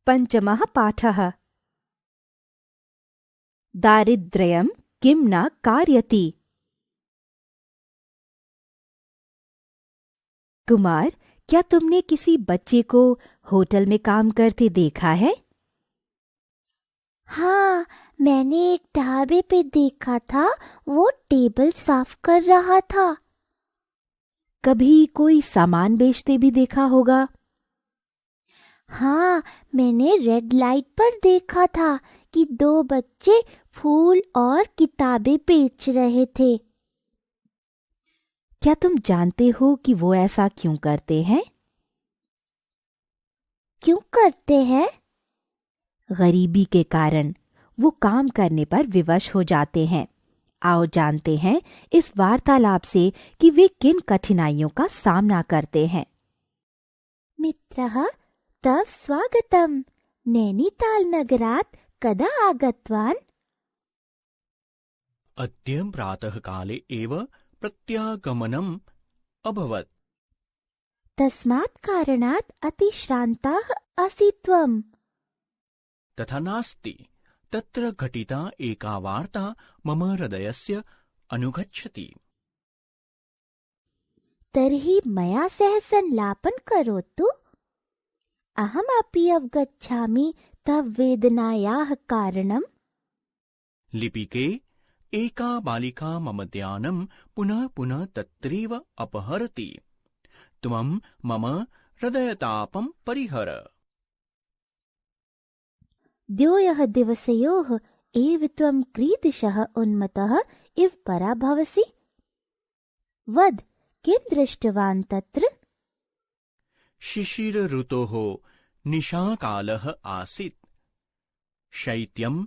पञ्चमः पाठः। दारिद्र्यं किं न कारयति। कुमार, क्या तुमने किसी बच्चे को होटल में काम करते देखा है? हाँ, मैंने एक ढाबे पे देखा था, वो टेबल साफ कर रहा था। कभी कोई सामान बेचते भी देखा होगा। हाँ, मैंने रेड लाइट पर देखा था कि 2 बच्चे फूल और किताबें बेच रहे थे। क्या तुम जानते हो कि वो ऐसा क्यों करते हैं? क्यों करते हैं? गरीबी के कारण वो काम करने पर विवश हो जाते हैं। आओ जानते हैं इस वार्तालाप से कि वे किन कठिनाइयों का सामना करते हैं। मित्रः, तव स्वागतम्। नैनीताल नगरात् कदा आगतवान्? अद्य प्रातःकाले एव प्रत्यागमनम् अभवत्। तस्मात् कारणात् अतिश्रान्ताः असि त्वम्। तथा नास्ति। तत्र घटिता एका वार्ता मम हृदयस्य अनुगच्छति। तर्हि मया सह संलापं करोतु। अहमपि अवगच्छामि तव वेदनायाः कारणम्। लिपिके, एका बालिका मम ध्यानं पुनः पुनः तत्रैव अपहरति। त्वं मम हृदयतापं परिहर। द्वयोः दिवसयोः एव त्वं कीदृशः उन्मत्तः इव पराभवसि? वद, किं दृष्टवान् तत्र? शिशिरऋतोः निशाकालः आसीत्। शैत्यं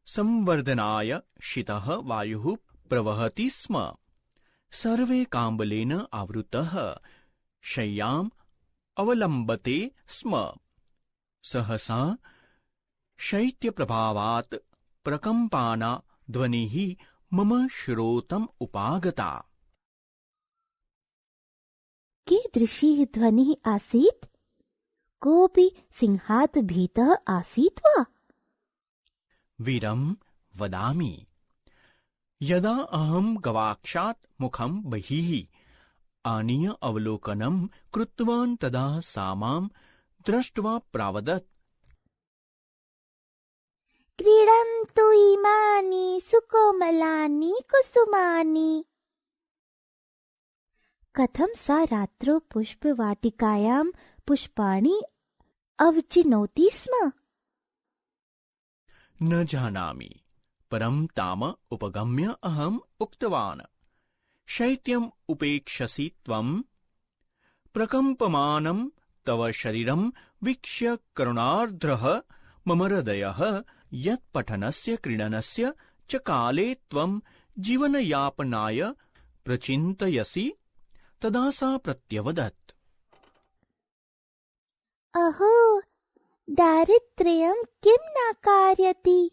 संवर्धनाय शीतः वायुः प्रवहति स्म। सर्वे काम्बलेन आवृतः शय्याम् अवलम्बते स्म। सहसा शैत्यप्रभावात् प्रकम्पाना ध्वनिः मम श्रोत्रम् उपागता। कीदृशी ध्वनिः आसीत्? कोऽपि सिंहात् भीतः आसीत् वा? वीरं वदामि। यदा अहं गवाक्षात् मुखं बहिः आनीय अवलोकनं कृतवान् तदा सा मां दृष्ट्वा प्रावदत्। क्रीडन्तु इमानि सुकोमलानि कुसुमानि। कथं सा रात्रौ पुष्पवाटिकायां पुष्पाणि अवचिनोति स्म? न जानामि, परं ताम उपगम्य अहम् उक्तवान्, शैत्यम् उपेक्षसि त्वं? प्रकम्पमानं तव शरीरं वीक्ष्य करुणार्द्रः मम हृदयः यत् पठनस्य क्रीडनस्य च काले त्वं जीवनयापनाय प्रचिन्तयसि। तदा सा प्रत्यवदत्। अहो, दारिद्र्यं किं न कारयति?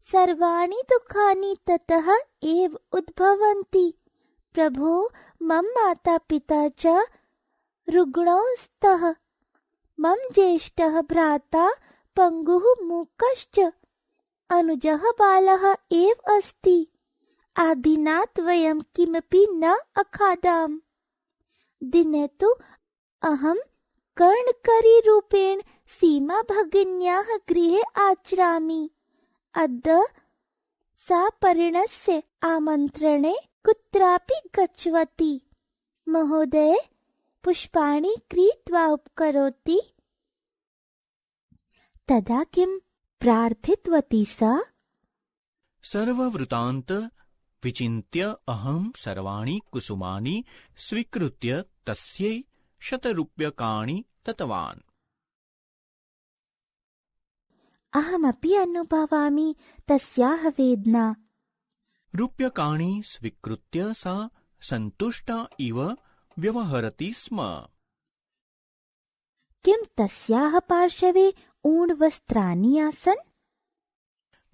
सर्वाणि दुःखानि ततः एव उद्भवन्ति। प्रभो, मम माता पिता च रुग्णौ स्तः। मम ज्येष्ठः भ्राता पङ्गुः मूकश्च। अनुजः बालः एव अस्ति। आदिनात् वयं किमपि न अखादाम। दिने तु अहं कर्णकरीरूपेण सीमा भगिन्याः गृहे आचरामि। अद्य सा परिणस्य आमन्त्रणे कुत्रापि गच्छति। महोदय, पुष्पाणि क्रीत्वा उपकरोति। तदा किं प्रार्थितवती सा? सर्ववृत्तान्त विचिन्त्य अहं सर्वाणि कुसुमानि स्वीकृत्य तस्यै 100 रूप्यकाणि दत्तवान्। अहमपि अनुभवामि तस्याः वेदना। रूप्यकाणि स्वीकृत्य सा सन्तुष्टा इव व्यवहरति स्म। किं तस्याः पार्श्वे ऊणवस्त्राणि आसन्?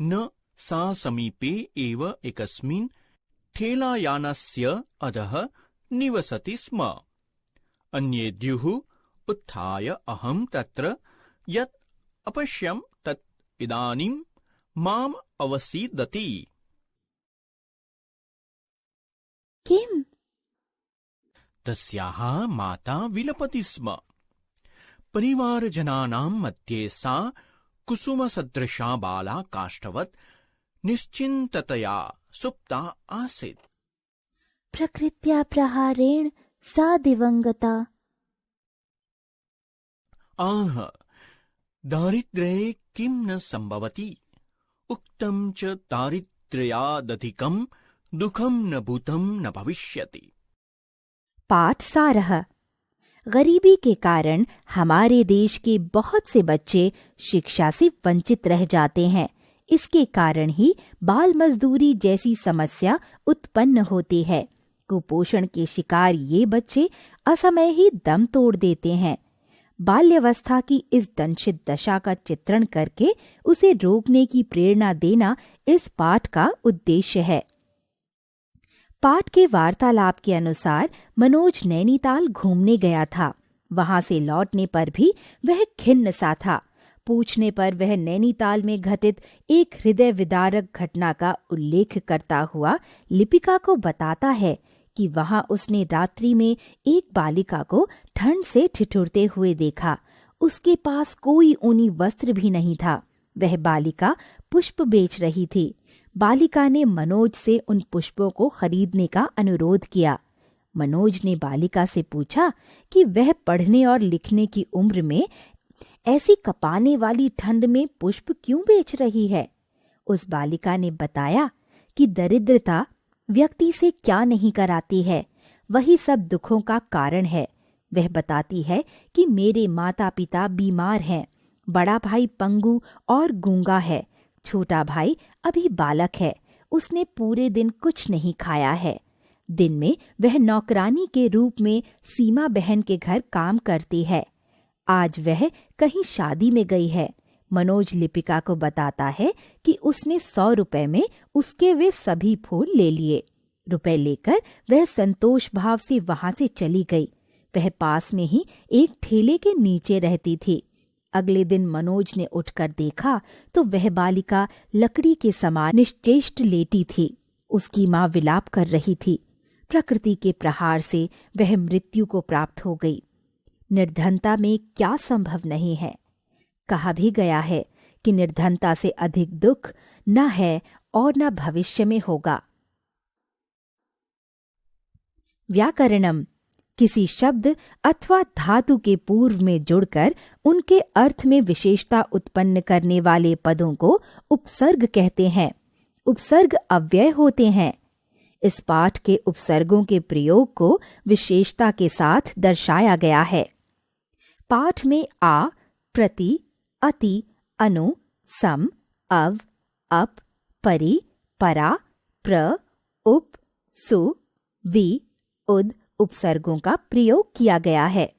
न, सा समीपे एव एकस्मिन् ठेलायानस्य अधः निवसति स्म। अन्ये द्युः उत्थाय अहं तत्र यत् अपश्यम तत् इदानीं माम अवसीदति। किम? तस्याः माता विलपति स्म। परिवारजनानां मध्ये सा कुसुमसदृशा बाला काष्ठवत् निश्चिन्ततया सुप्ता आसीत्। प्रकृत्या प्रहारेण सा दिवंगता। आह, दारिद्र्ये किं न संभवति। उक्तं च दारिद्र्यादधिकं दुःखं न भूतं न भविष्यति। पाठ सारः। गरीबी के कारण हमारे देश के बहुत से बच्चे शिक्षा से वंचित रह जाते हैं। इसके कारण ही बाल मजदूरी जैसी समस्या उत्पन्न होती है। कुपोषण के शिकार ये बच्चे असमय ही दम तोड़ देते हैं। बाल्यावस्था की इस दंशित दशा का चित्रण करके उसे रोकने की प्रेरणा देना इस पाठ का उद्देश्य है। पाठ के वार्तालाप के अनुसार मनोज नैनीताल घूमने गया था। वहां से लौटने पर भी वह खिन्न सा था। पूछने पर वह नैनीताल में घटित एक हृदय विदारक घटना का उल्लेख करता हुआ लिपिका को बताता है कि वहां उसने रात्रि में एक बालिका को ठंड से ठिठुरते हुए देखा। उसके पास कोई ऊनी वस्त्र भी नहीं था। वह बालिका पुष्प बेच रही थी। बालिका ने मनोज से उन पुष्पों को खरीदने का अनुरोध किया। मनोज ने बालिका से पूछा कि वह पढ़ने और लिखने की उम्र में ऐसी कपाने वाली ठंड में पुष्प क्यों बेच रही है। उस बालिका ने बताया कि दरिद्रता व्यक्ति से क्या नहीं कराती है, वही सब दुखों का कारण है। वह बताती है कि मेरे माता पिता बीमार हैं, बड़ा भाई पंगु और गूंगा है, छोटा भाई अभी बालक है, उसने पूरे दिन कुछ नहीं खाया है। दिन में वह नौकरानी के रूप में सीमा बहन के घर काम करती है। आज वह कहीं शादी में गई है। मनोज लिपिका को बताता है कि उसने 100 रुपए में उसके वे सभी फूल ले लिए। रुपए लेकर वह संतोष भाव से वहां से चली गई। वह पास में ही एक ठेले के नीचे रहती थी। अगले दिन मनोज ने उठकर देखा तो वह बालिका लकड़ी के समान निश्चेष्ट लेटी थी। उसकी माँ विलाप कर रही थी। प्रकृति के प्रहार से वह मृत्यु को प्राप्त हो गई। निर्धनता में क्या संभव नहीं है। कहा भी गया है कि निर्धनता से अधिक दुख न है और न भविष्य में होगा। व्याकरणम किसी शब्द अथवा धातु के पूर्व में जुड़कर उनके अर्थ में विशेषता उत्पन्न करने वाले पदों को उपसर्ग कहते हैं। उपसर्ग अव्यय होते हैं। इस पाठ के उपसर्गों के प्रयोग को विशेषता के साथ दर्शाया गया है। पाठ में आ, प्रति, अति, अनु, सम, अव, अप, परि, परा, प्र, उप, सु, वि, उद उपसर्गों का प्रयोग किया गया है।